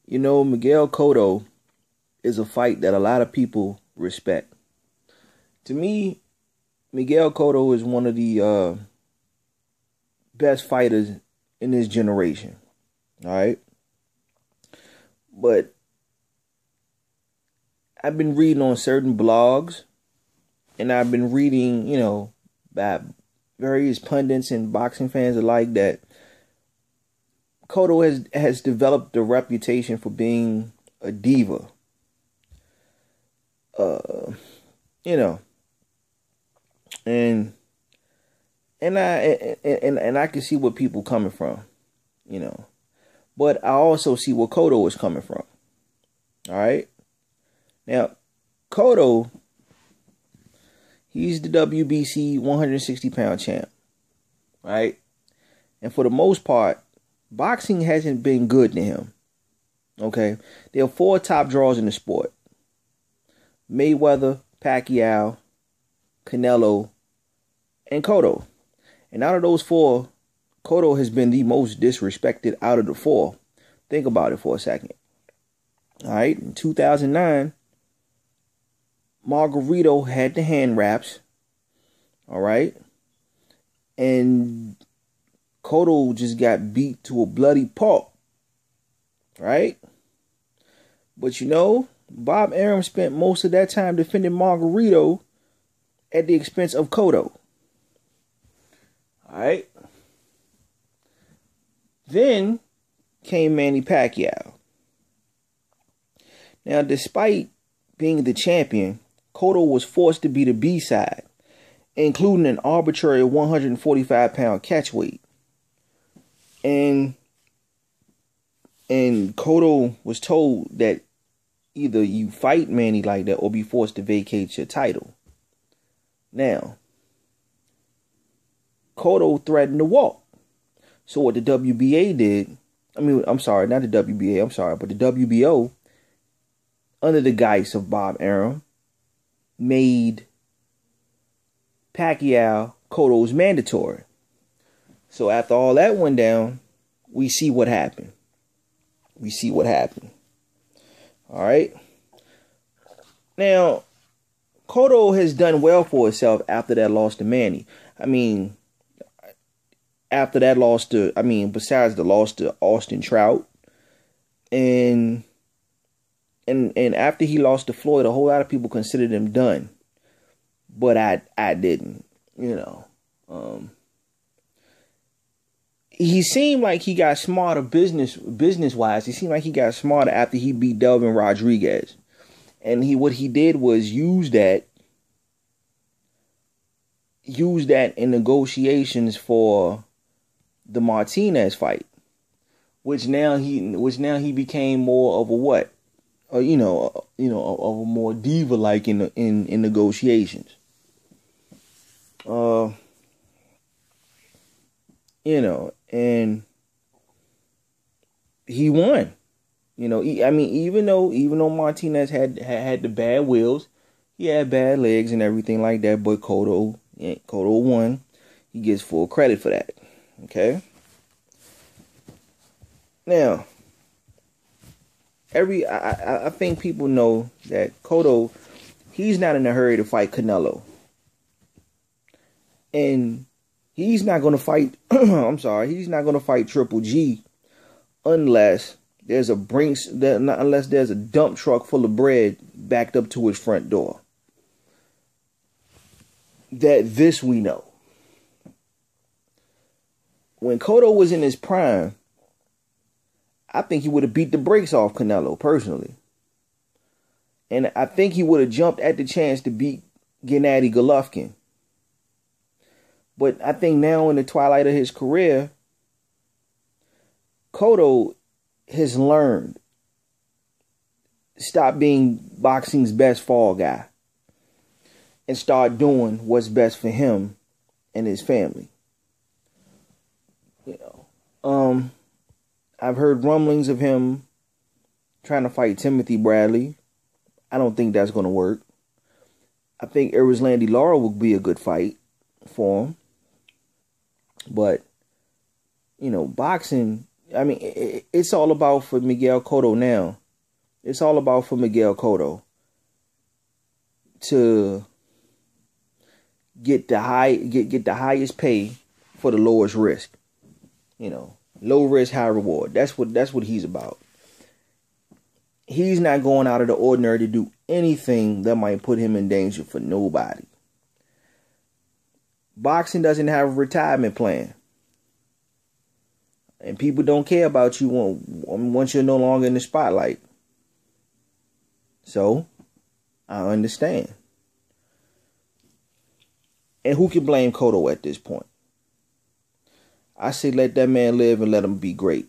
You know, Miguel Cotto is a fight that a lot of people respect. To me, Miguel Cotto is one of the best fighters in this generation. All right. But I've been reading on certain blogs and I've been reading, by various pundits and boxing fans alike that Cotto has developed a reputation for being a diva. And I can see where people coming from, But I also see where Cotto is coming from. All right. Now, Cotto, he's the WBC 160-pound champ, right? And for the most part, boxing hasn't been good to him. Okay? There are 4 top draws in the sport: Mayweather, Pacquiao, Canelo, and Cotto. And out of those 4, Cotto has been the most disrespected out of the 4. Think about it for a second. All right? In 2009, Margarito had the hand wraps. All right? And Cotto just got beat to a bloody pulp. Right? But Bob Arum spent most of that time defending Margarito at the expense of Cotto. All right? Then came Manny Pacquiao. Now, despite being the champion, Cotto was forced to be the B-side, including an arbitrary 145-pound catchweight. And Cotto was told that either you fight Manny like that or be forced to vacate your title. Now, Cotto threatened to walk. So what the WBA did, but the WBO, under the guise of Bob Arum, made Pacquiao Cotto's mandatory. So after all that went down, we see what happened. All right. Now, Cotto has done well for himself after that loss to Manny. Besides the loss to Austin Trout, and after he lost to Floyd, a whole lot of people considered him done, but I didn't. He seemed like he got smarter business wise. He seemed like he got smarter after he beat Delvin Rodriguez, and what he did was use that in negotiations for the Martinez fight, which now he became more of a what, of a more diva like in negotiations. And he won. Even though Martinez had the bad wheels, he had bad legs and everything like that, but Cotto won. He gets full credit for that. Okay. Now, I think people know that Cotto, he's not in a hurry to fight Canelo. And he's not going to fight, he's not going to fight Triple G unless there's a dump truck full of bread backed up to his front door. This we know. When Cotto was in his prime, I think he would have beat the brakes off Canelo, personally. And I think he would have jumped at the chance to beat Gennady Golovkin. But I think now in the twilight of his career, Cotto has learned to stop being boxing's best fall guy and start doing what's best for him and his family. I've heard rumblings of him trying to fight Timothy Bradley. I don't think that's going to work. I think Erislandy Lara would be a good fight for him. But, boxing, I mean, it's all about for Miguel Cotto now. It's all about for Miguel Cotto to get the highest pay for the lowest risk. You know, low risk, high reward. That's what he's about. He's not going out of the ordinary to do anything that might put him in danger for nobody. Boxing doesn't have a retirement plan. And people don't care about you once you're no longer in the spotlight. So, I understand. And who can blame Cotto at this point? I say let that man live and let him be great.